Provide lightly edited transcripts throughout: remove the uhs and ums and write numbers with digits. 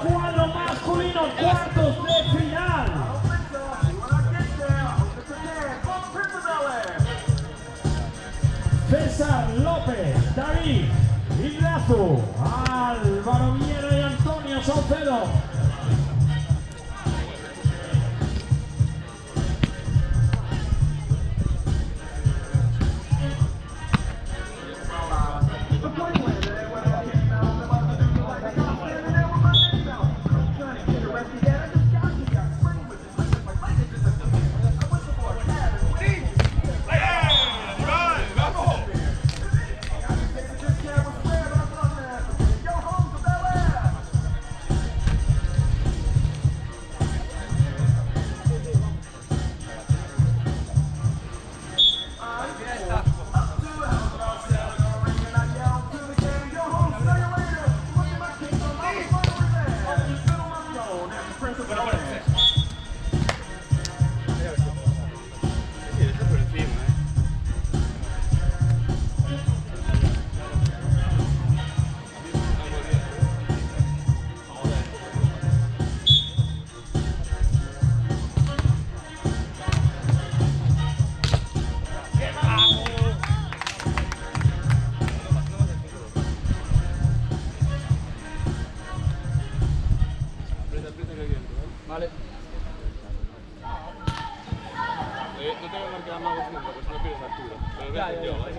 cuadro masculino, cuartos de final. César López, David Ignacio, Álvaro Viera y Antonio Saucedo. Vale. No tengo que marcar más de 5, porque si no pierdes altura. Pero voy a hacer yo, ¿vale?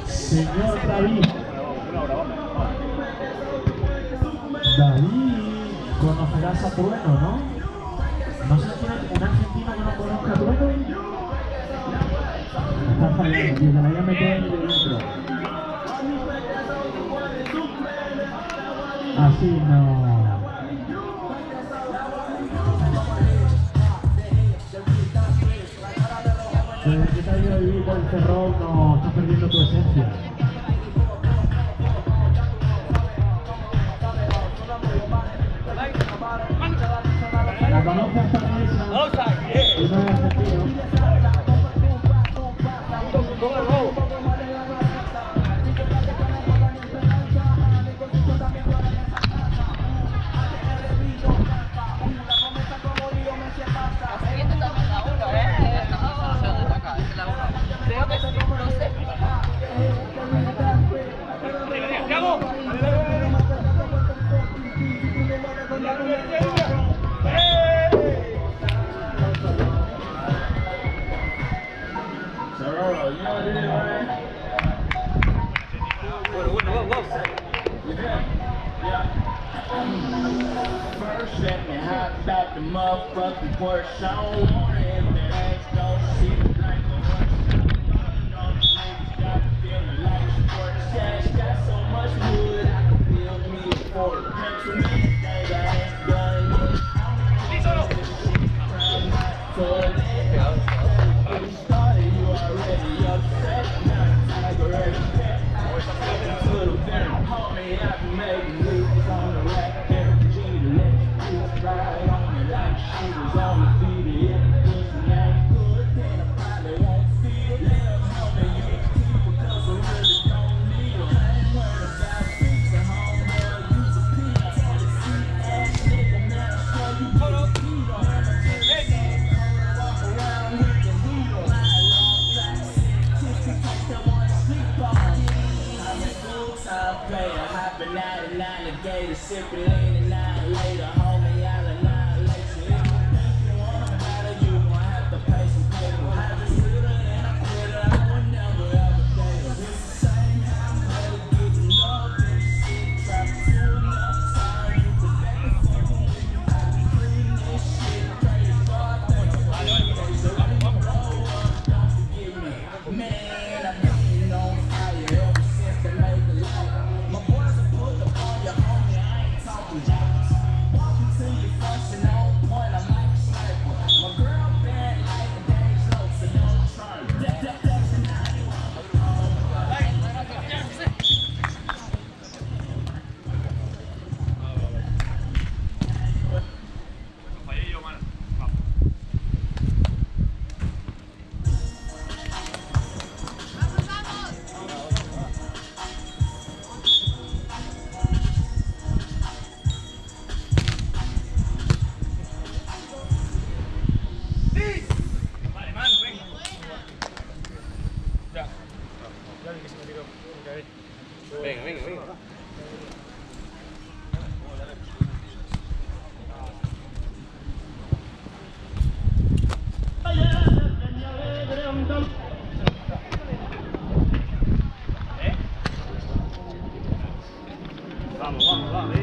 Señor David. David, conocerás a Trueno, ¿no? ¿No sé quién es un argentino que no conozca a Trueno? Está fallando, tío, que la voy a meter de dentro. Así no. Desde que te has ido a vivir por el Cerrón, no estás perdiendo tu esencia. La conoces hasta la mesa. Y no es argentino. First, let me hop back the motherfucking Porsche. I don't want it if that ass don't see the like a rush. Got to feel like a sport. Cash got so much wood, I can build me a fort. Country man, things I ain't done yet. When you started, you already upset. Now it's like a red pet. To the venom, homie, I can make moves on the rack. Ride on it like she was on the feet. Yeah, pussy ain't good, then I probably won't feel it. Let them know that you ain't people, cause I really don't need them. I ain't worried about things at home, boy. time player, hopping out at 9 the gator, sipping lean and 9 later, homie, I'll annihilate you. If you think you wanna battle, you gon' have to pay some paper. I just sit her and I quit her, I would never ever date her. It's the same how I'm better getting love and shit. Trapped to enough time, you could bet the fucking with me. I be cleaning this shit, pray to God that you okay. So when you grow up, don't forgive me. Man, I've been on fire ever since they made the light. My boys will pull up on your homie, I ain't talking jokes. Walking to you fussing on point, I'm like a sniper. My girl bad like a day's low, so don't try it. That's the night. Venga, venga, venga. Vamos, vamos, vamos,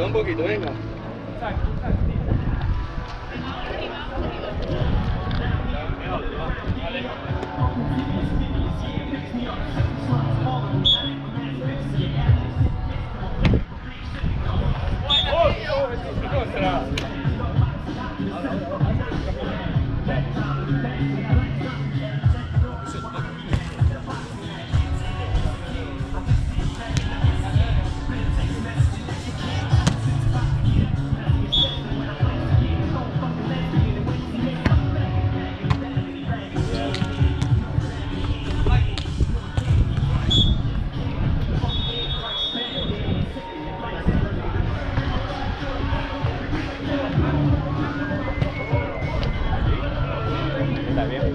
un poquito, venga.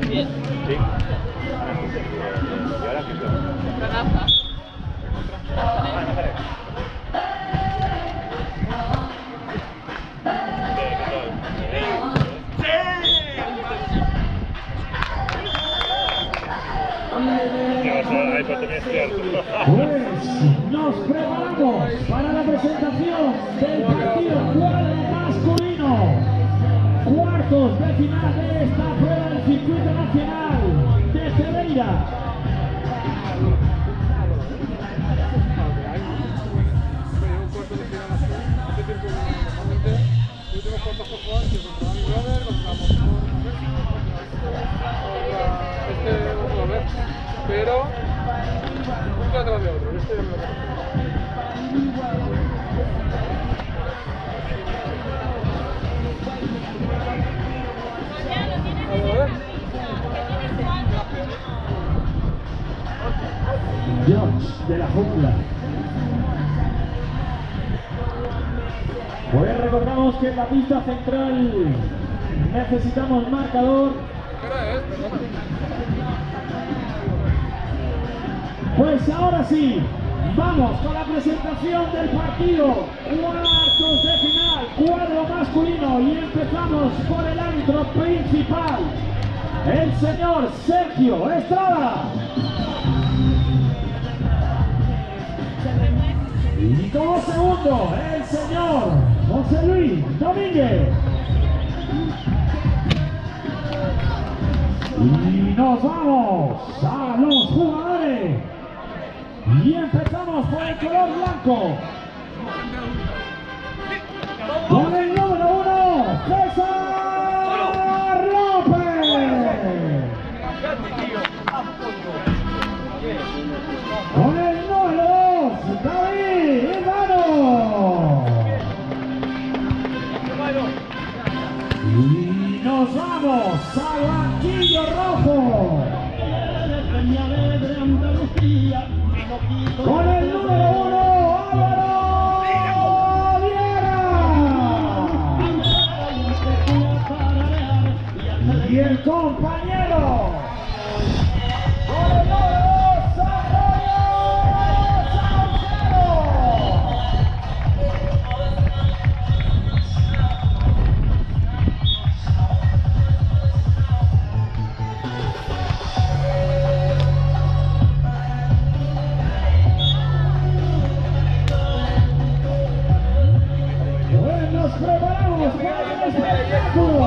Bien. Sí. ¿Y ahora qué son? Pues nos preparamos para la presentación del partido cuadro masculino. Cuartos de final de esta prueba del circuito nacional de Cerreira. Pero nunca atrás de otro. George de la jungla. Pues recordamos que en la pista central necesitamos marcador. Pues ahora sí, vamos con la presentación del partido. Cuartos de final, cuadro masculino, y empezamos por el árbitro principal, el señor Sergio Estrada. Y como segundo, el señor José Luis Domínguez. Y nos vamos a los jugadores. Y empezamos por el color blanco. Con el número 1, César López. Con el número 2, David Ivano. Y nos vamos al banquillo rojo. Con el número 1, Álvaro Viera. Y el compañero con el número Antonio Saucedo. Pues nos preparamos para el espectáculo.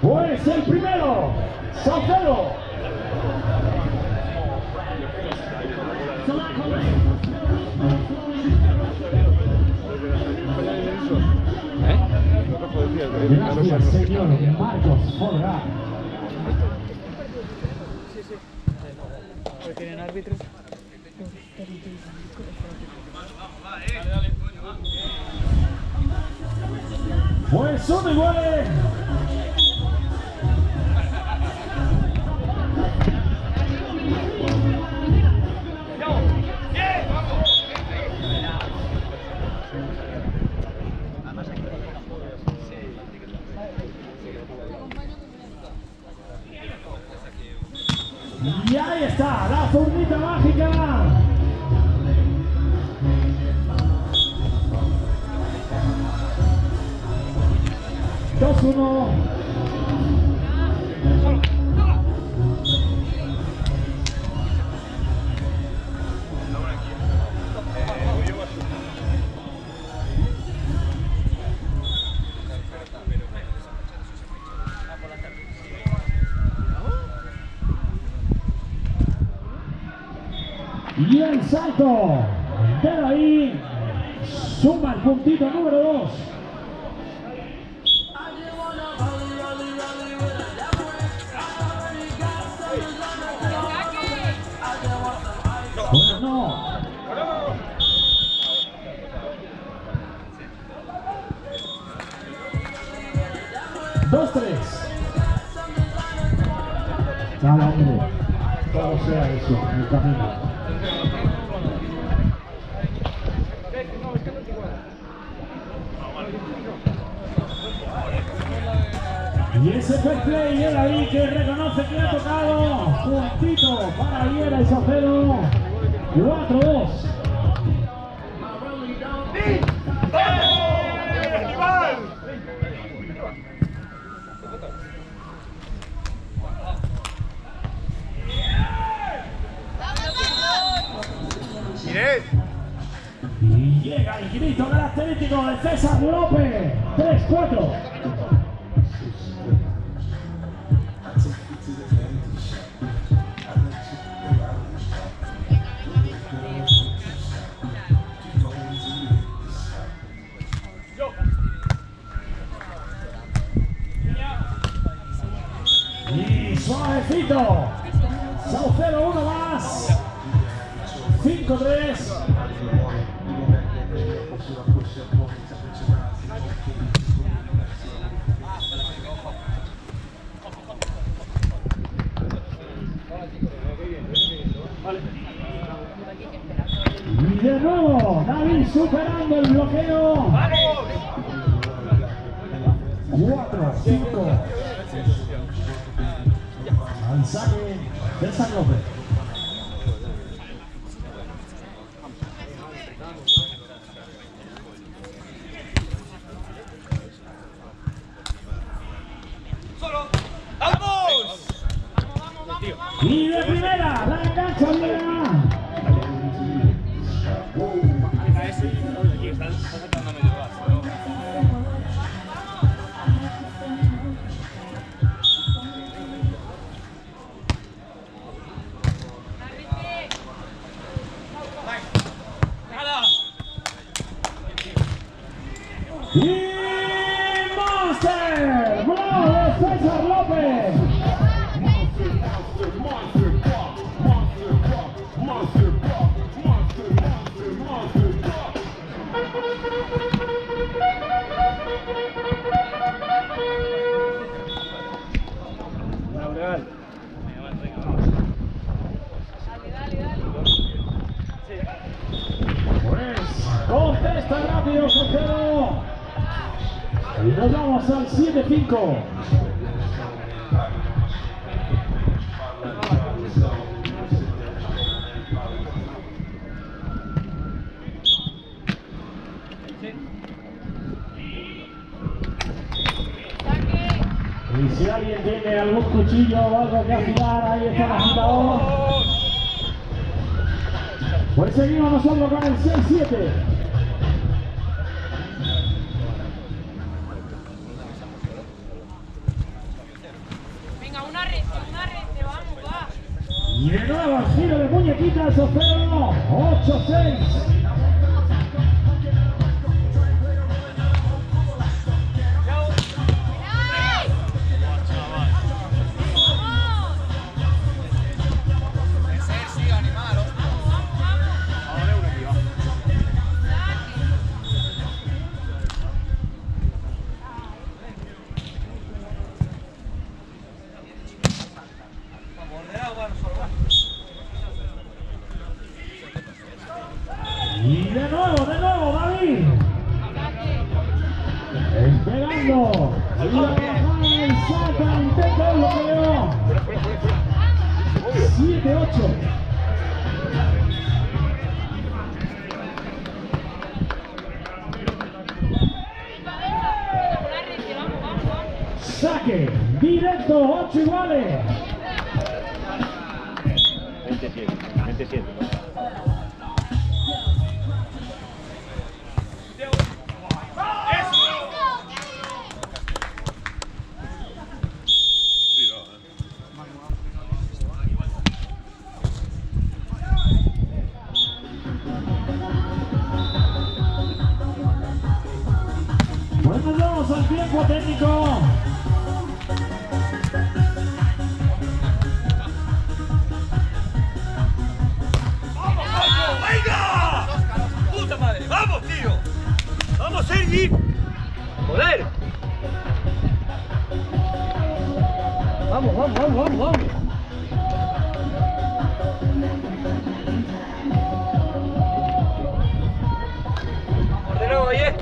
Pues el primero, Saucedo. Gracias, señor Marcos Folgar. ¿Tienen árbitros? Pues uno igual. Y ahí está, la zurnita mágica. Dos, uno. Y el salto de ahí suma el puntito número 2. Bueno, no. Dos, tres. Cada hombre, todo sea eso, en el camino. Y ese fair play era ahí que reconoce que ha tocado puntito para Viera y Saucedo. 4-2. Y llega el grito característico de César López. 3-4. Y suavecito. Saucedo uno más. 5-3. Y de nuevo, David superando el bloqueo. 4-5. Al saque de San López. Y de primera, la engancha Viera. Y Monster, bravo César López. Real. Pues contesta rápido, José. Y nos vamos al 7-5. Y si alguien tiene algún cuchillo o algo que afilar, ahí está el afilador. Pues seguimos nosotros con el 6-7. Venga, una red, vamos, va. Y de nuevo el giro de muñequitas, Ocero, 8-6. Y de nuevo, David. Esperando. Y la bajada y saca, intenta el bloqueo. 7-8. Saque directo, 8 iguales. 27. Pues nos vamos al tiempo técnico. ¡Venga! ¡Puta madre! ¡Vamos, tío! ¡Vamos, Sergi! ¡Joder! ¡Vamos! Ordenado, oye.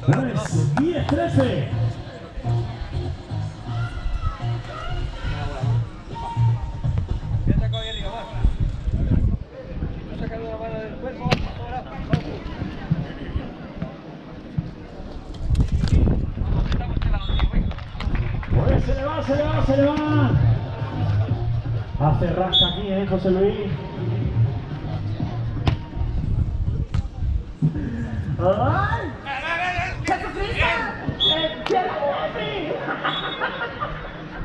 Pues 10-13. Pues se le va. Hace rasca aquí, José Luis. ¡Ay!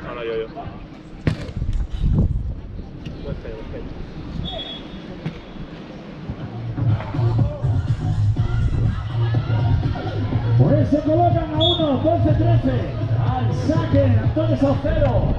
Ahora yo. Pues se colocan a 1, 12-13. Al saque, Antonio Saucedo.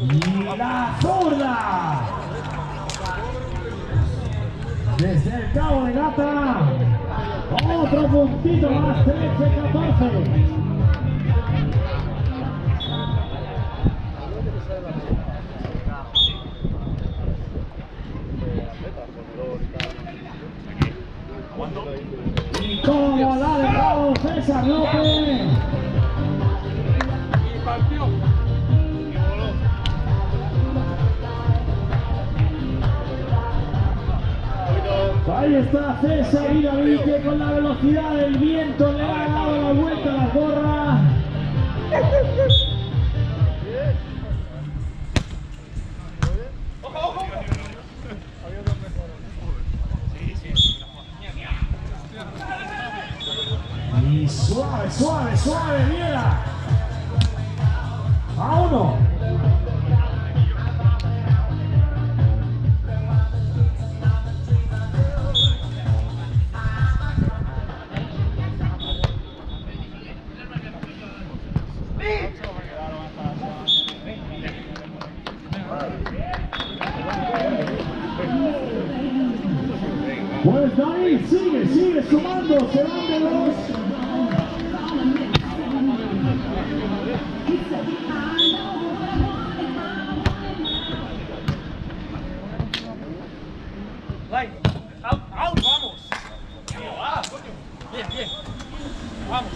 Y la zurda. Desde el cabo de gata. Otro puntito más, 13-14. Y como la ha dejado César López. Y partió. Ahí está César y David, que con la velocidad del viento le ha dado la vuelta a la gorra. Y suave, suave, suave, Viera. A uno. Pues David sigue sumando, se van de dos. Out, vamos. Bien, bien. Vamos.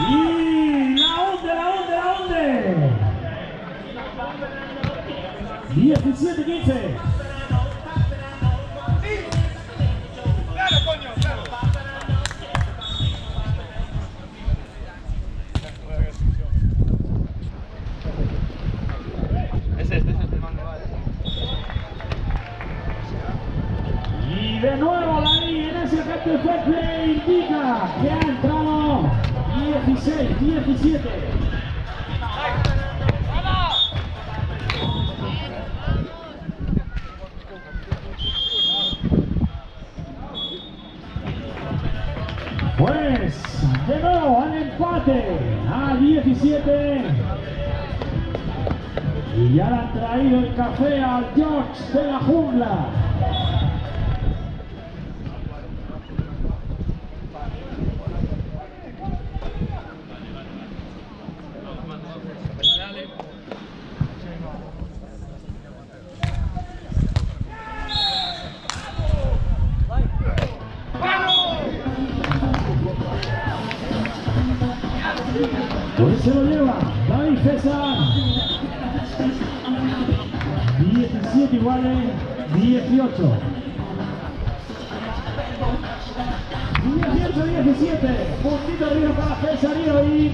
Y la hunde. 17-15. Claro, coño, claro. Es este mando, vale. Y de nuevo David en ese efecto de fair play indica que ha entrado 16-17. Pues de nuevo al empate a 17. Y ya le han traído el café al George de la jungla. Pues se lo lleva David César. 17 iguales, 18. 18-17. Puntito arriba para César y David.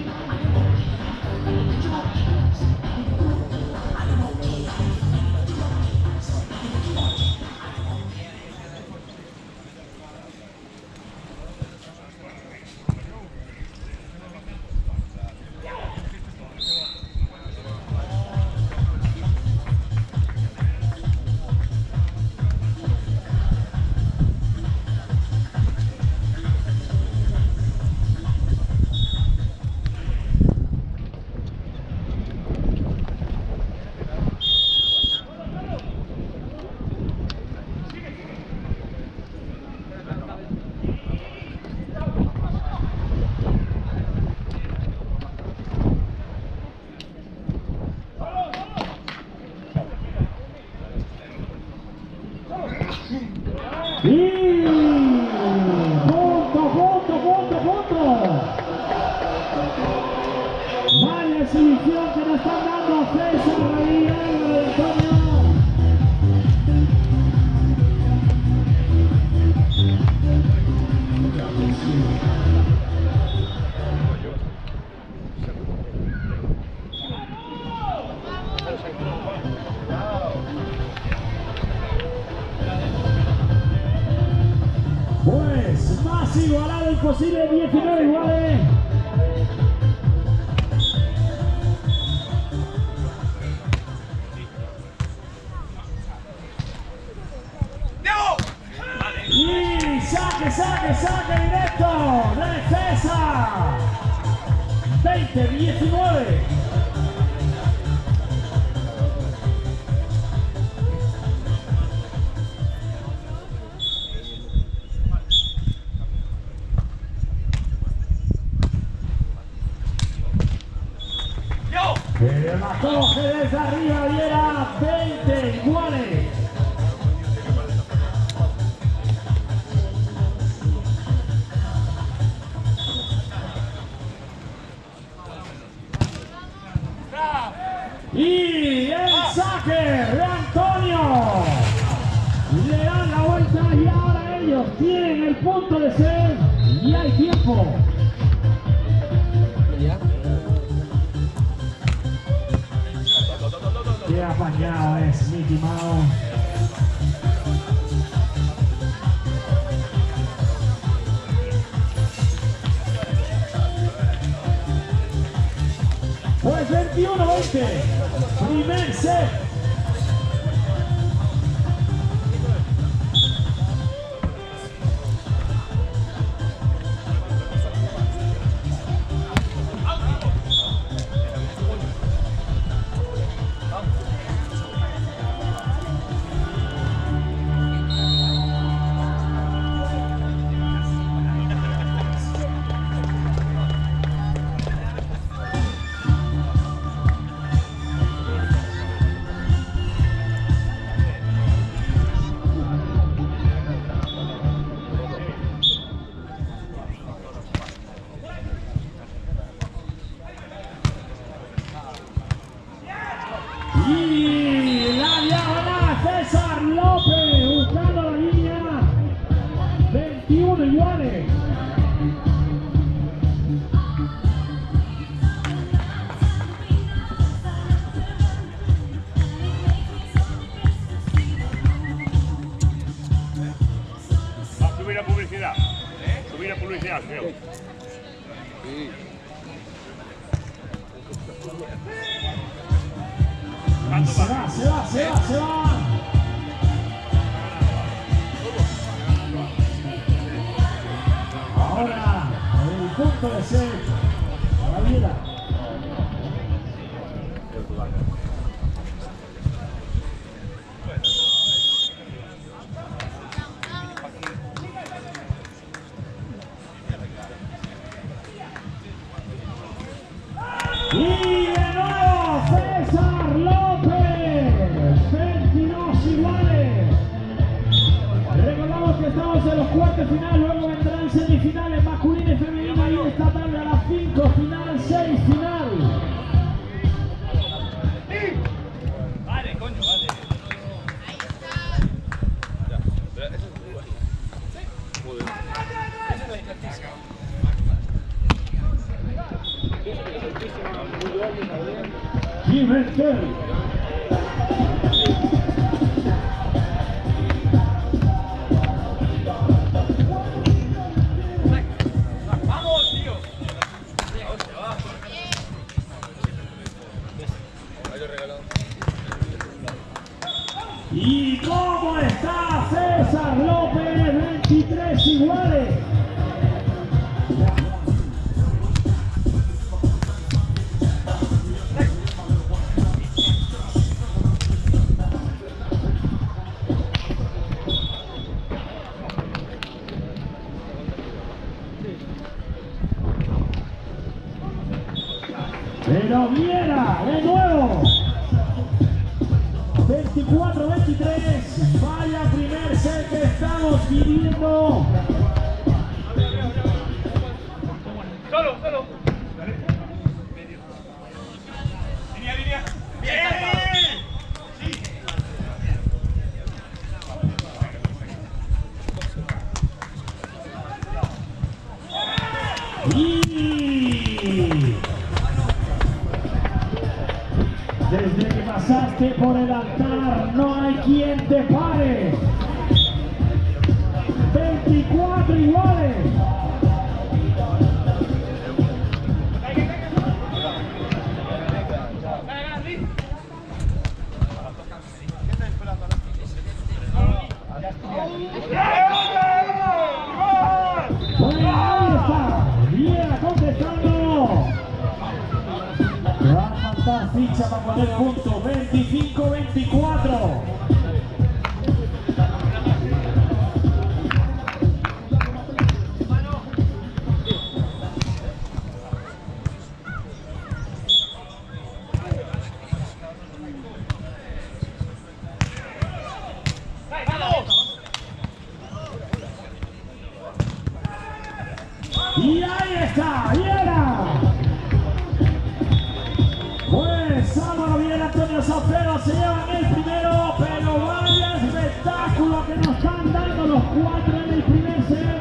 Y punto. Vaya exhibición que nos están dando César, David, Álvaro y Antonio. más igualado imposible, 19 iguales. Y saque directo de César. 20-19. Pero la coge desde arriba y era 20 iguales. Y el saque de Antonio. Le dan la vuelta y ahora ellos tienen el punto de ser y hay tiempo. Qué apañado es Mickey Mouse. Pues 21-20. Primer set. Y la diagonal César López buscando la línea. 21 iguales. Va a subir la publicidad. Subir la publicidad, creo. Se va. Ahora, el punto de ser Javiera. Y de nuevo César López, 22 iguales. Recordamos que estamos en los cuartos de final, luego vendrán semifinales masculina y femenina y esta tarde a las 5 final, 6 final. Vale, coño, vale. Pimentel. Vamos, tío. ¿Y cómo está César López? 23 iguales. Pero Viera, de nuevo. 24-23. Vaya primer set que estamos viviendo. Solo. Línea. Bien. Y desde que pasaste por el altar no hay quien te pare. 24 iguales. Pues ahí está, Viera contestando. Va a faltar ficha para poner punto, 25-24. Y ahí está, Viera. Pues Álvaro Viera, Antonio Saucedo se llevan el primero, pero vaya espectáculo que nos están dando los cuatro en el primer set.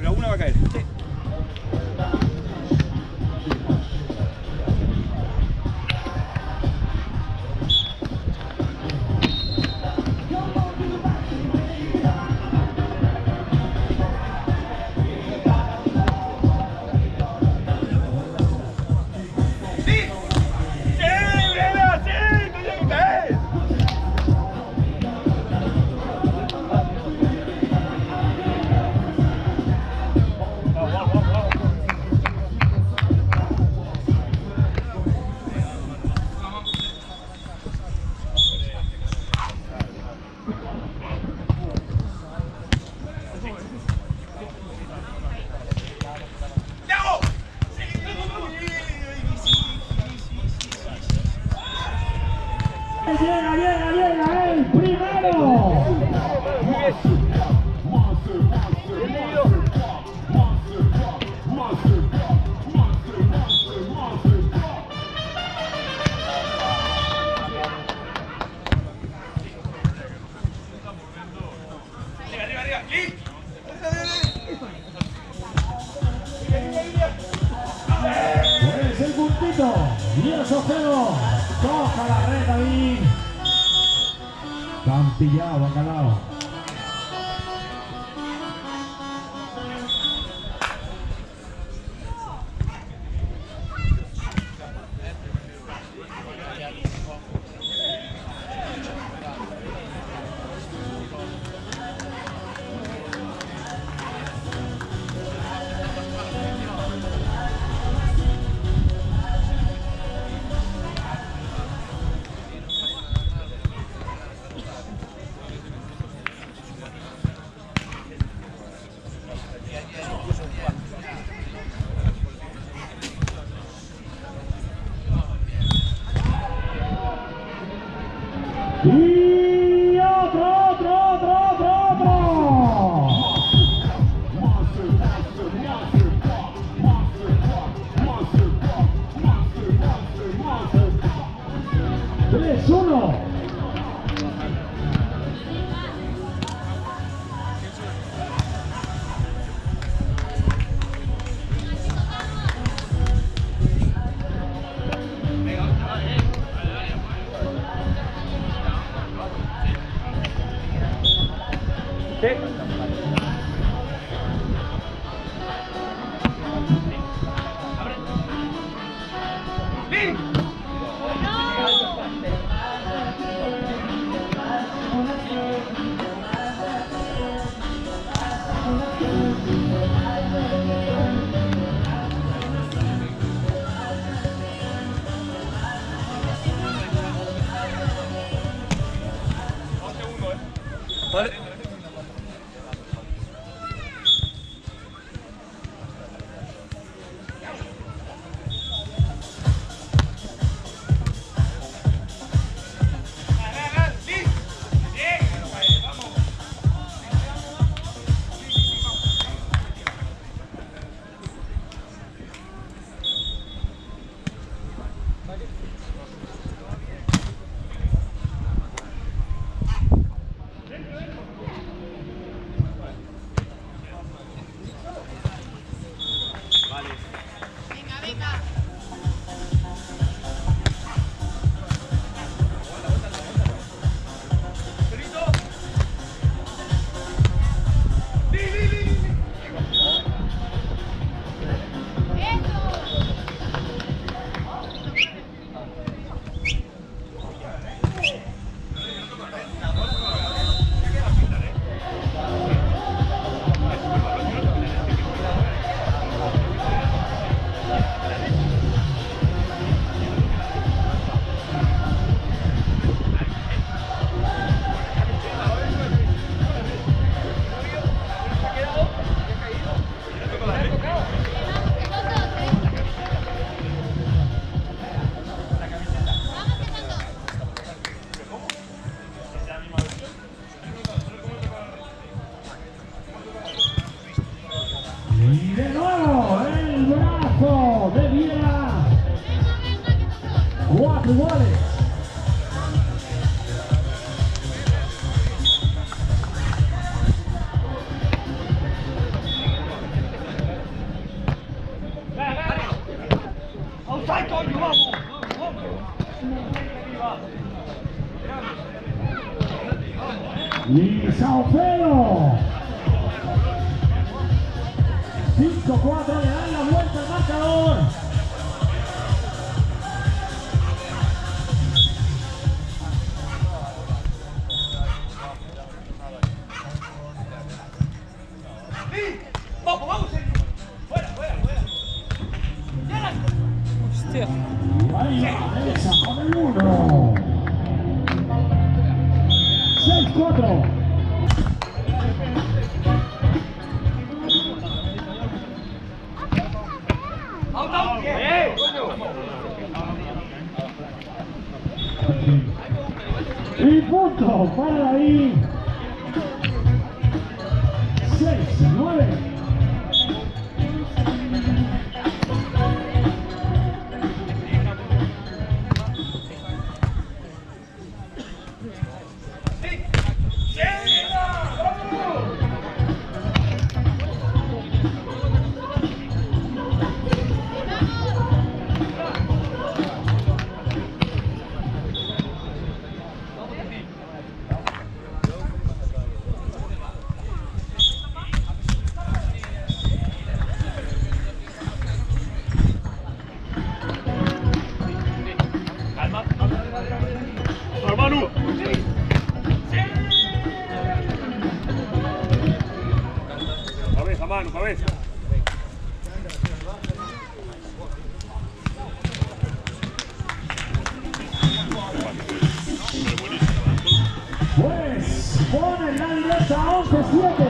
La una va a caer. Llega el primero. Pues el puntito. Bien Saucedo. Coja la red ahí. Tan pillado, bacalao. Y otro. Tres, uno. Golazo de Viera. 4 goles. ¡Outside, coño! ¡Vamos! Y Saucedo. 5-4, le dan la vuelta al marcador. ¡Vamos, vamos! ¡Fuera, fuera, fuera! Hostia. Y ahí va esa con el 1. 6-4. ¡Out, out! Y punto para ahí. 6-9. Manu. Cabeza, Manu, cabeza. Pues pone la directa 11-7.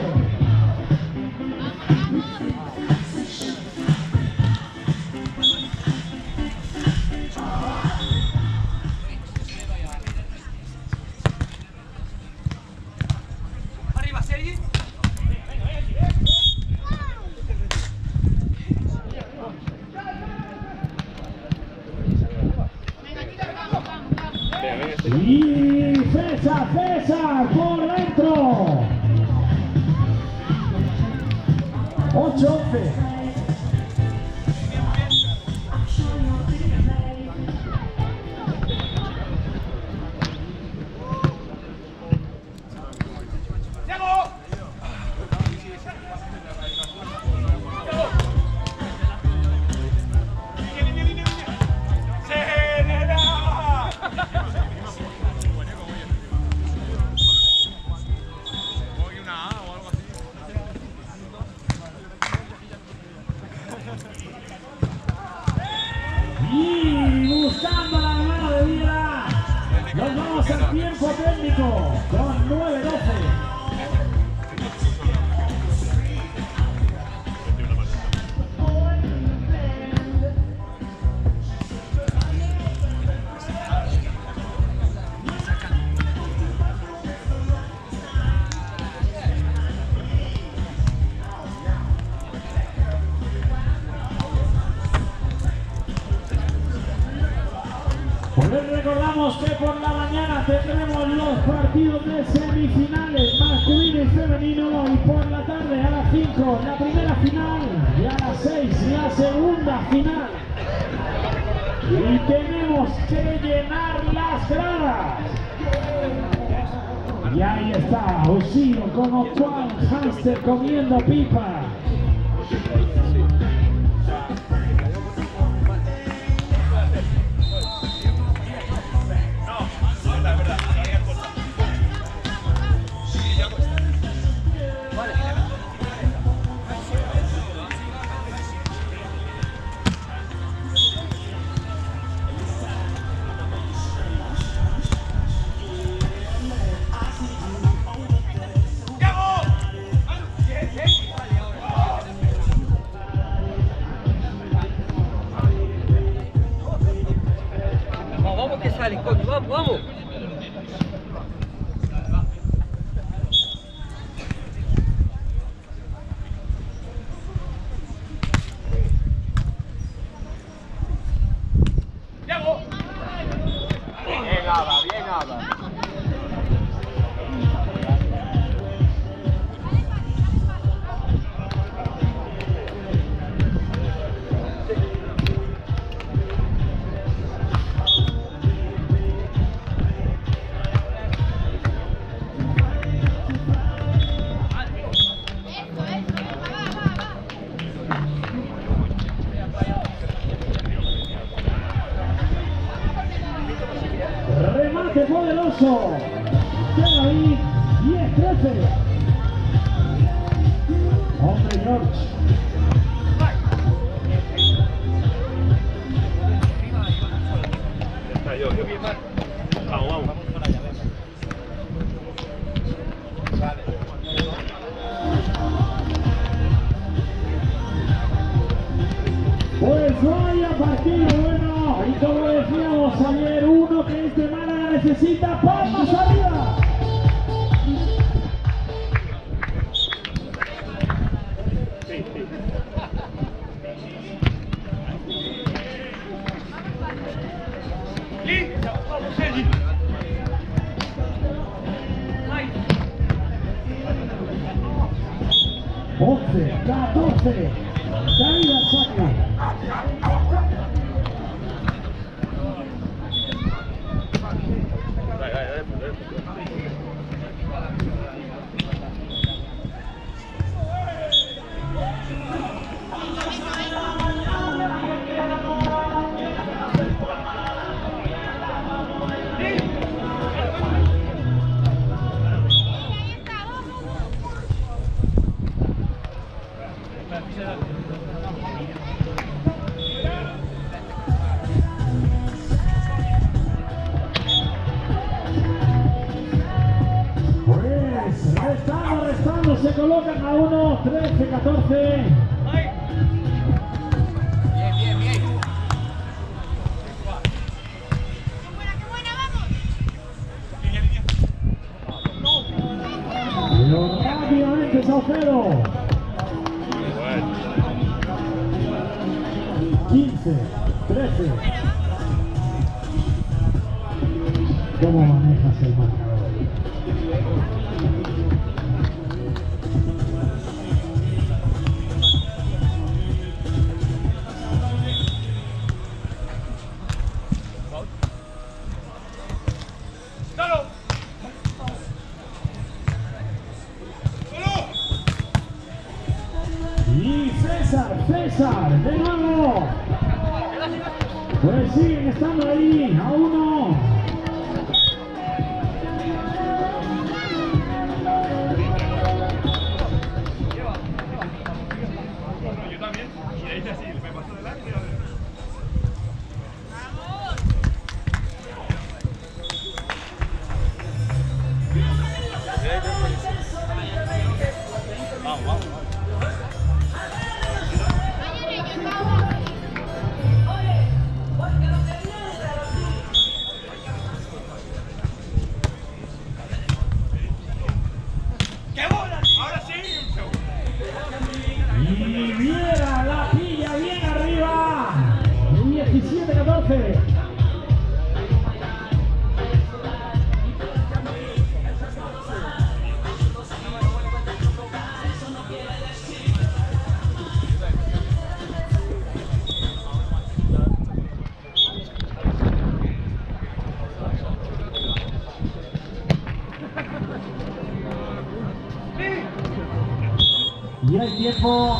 Arriba, Sergi. Y César por dentro. 8-11. Y buscando la mano de vida, nos vamos al tiempo técnico con 9-12. Les recordamos que por la mañana tendremos los partidos de semifinales masculino y femenino, y por la tarde a las 5 la primera final y a las 6 la segunda final. Y tenemos que llenar las gradas. Y ahí está Osino con Otuan Hamster comiendo pipa. 8. Queda ahí 10-13. Hombre George. Vamos, vamos. Pues vaya partido bueno, y como decíamos ayer, uno que este Málaga necesita palmas arriba. Sí, sí. Vamos, Sergi. Vai. 11, 14, caída saca. Pues restando, se colocan a 1, 13, 14. Vai. Bien, bien. Pero rápidamente Saucedo. 15, 13. ¿Cómo manejas el marcador? Solo. Y César, de nuevo. Pues siguen estando ahí, a 1. Yo también. Y ahí así, me pasó delante y vamos, vamos. ¡Qué bola! Ahora sí. Y Viera la pilla bien arriba. 17, 14. Y hay tiempo.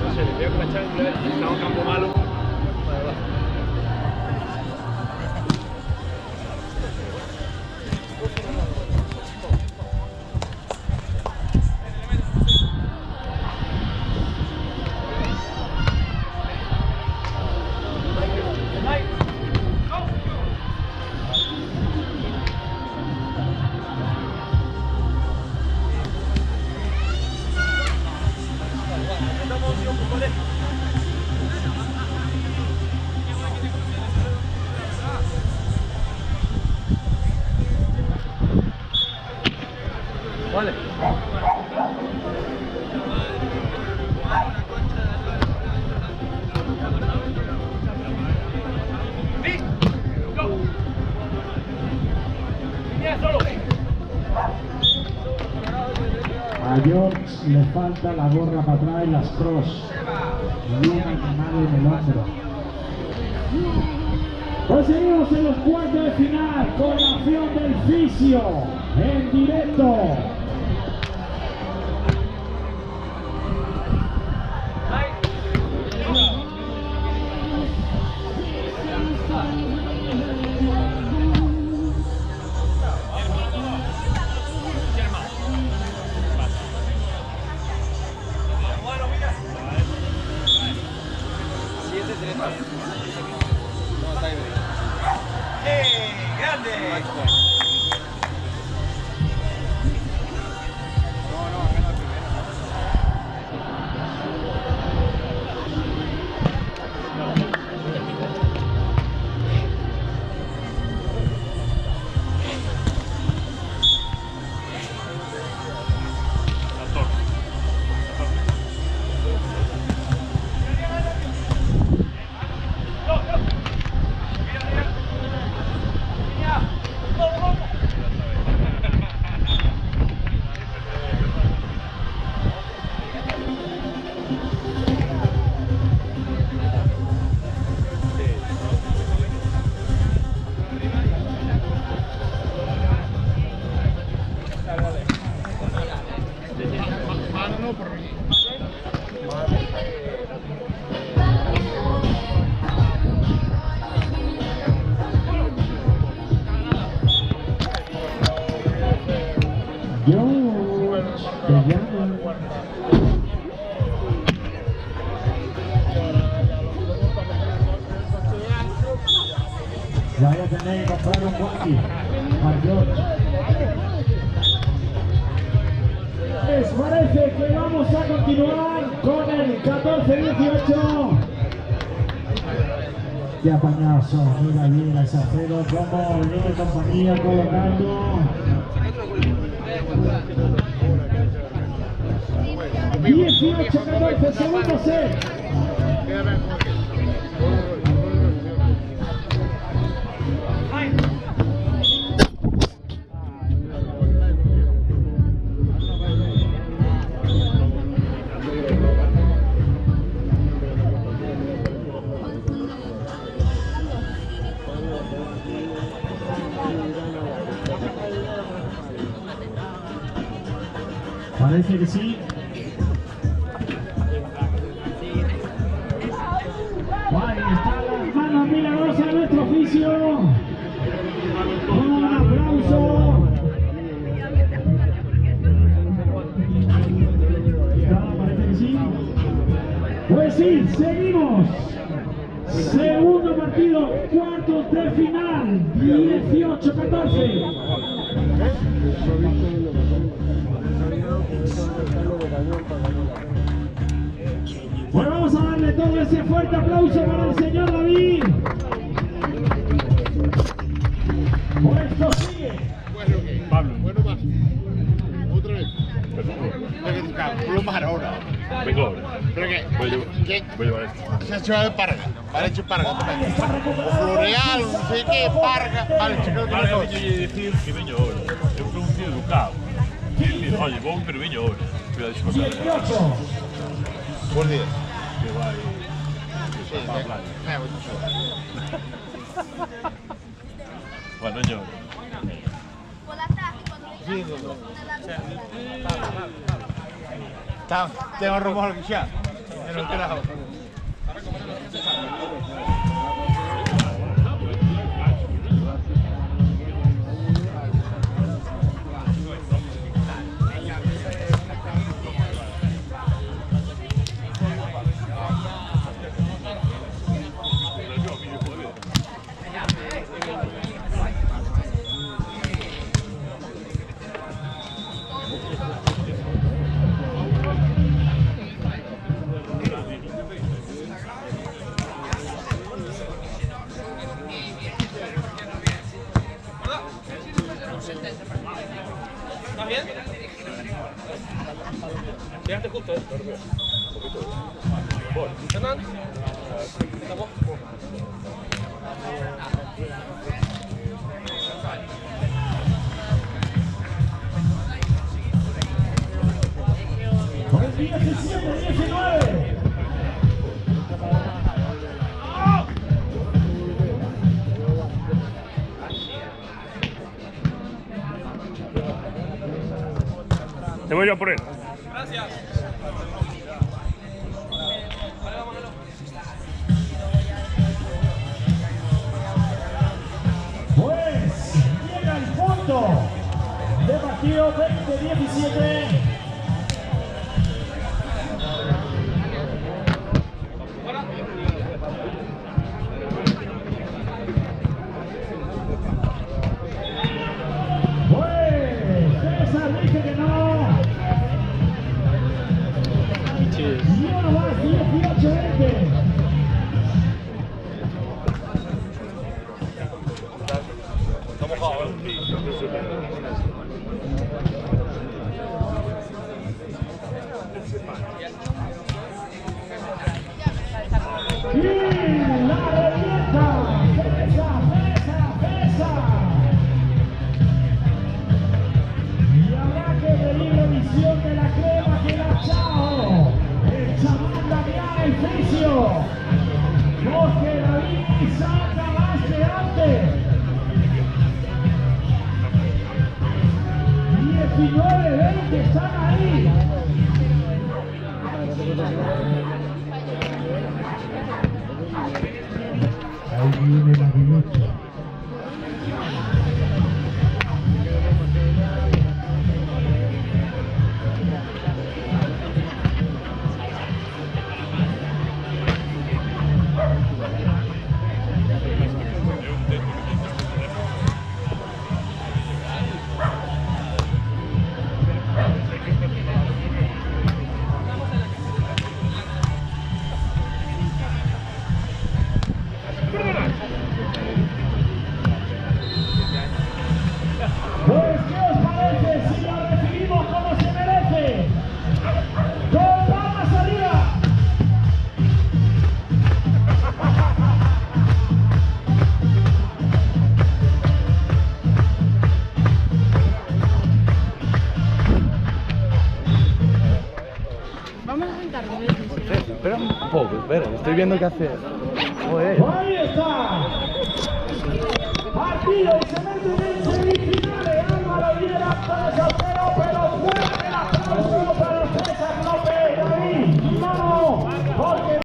No sé, le voy a cachar está un campo malo. le falta la gorra para atrás y las cross. Y una quemada en el hombro. Pues seguimos en los cuartos de final con la acción del fisio en directo. Vaya a tener que comprar un walkie mayor. Les parece que vamos a continuar con el 14-18. Qué apañados son, mira bien el Sacero, como viene compañía colocando. 18-14, segundo set. Parece que sí. Ahí está las manos milagrosas de nuestro oficio. Un aplauso. Parece que sí. Pues sí, seguimos. Segundo partido, cuartos de final, 18-14. Bueno, vamos a darle todo ese fuerte aplauso para el señor David. Por esto sigue. Pablo. Bueno, más. Otra vez. Lo más ahora. Vengo ahora. Pero que, Voy a llevar esto. se ha hecho de Parga. Parece Parga también. O Floreal, no sé qué, Parga. Vale, chicos, Ahora yo voy a decir que vengo ahora. Eu fui un tío educado. Y él dice, oye, vos, pero vengo ahora. Cuidado, deixa pasar. 18. Buenos días. Que vai... Sí, muito show. Bueno, no lloro. Sí, tengo rumor que ya. En el trabajo. ¿Estás bien? Llegaste justo, ¿eh? ¿Hernán? ¿Estamos? 17-19. Te voy a por él. Pues llega el punto de partido 20-17. Pues César dice que no. Y uno más, 18-20. Y la revienta. Pesa. Y habrá que pedir revisión de la crema que la chao. El chamán Damián el Fricio. Porque David saca más que antes. 19-20 están ahí. Ahí viene la derecha. Pues, ¿qué os parece si lo recibimos como se merece? ¡Con palmas arriba! Vamos a sentarnos. Espera un poco, espera, estoy viendo qué hacer. Joder.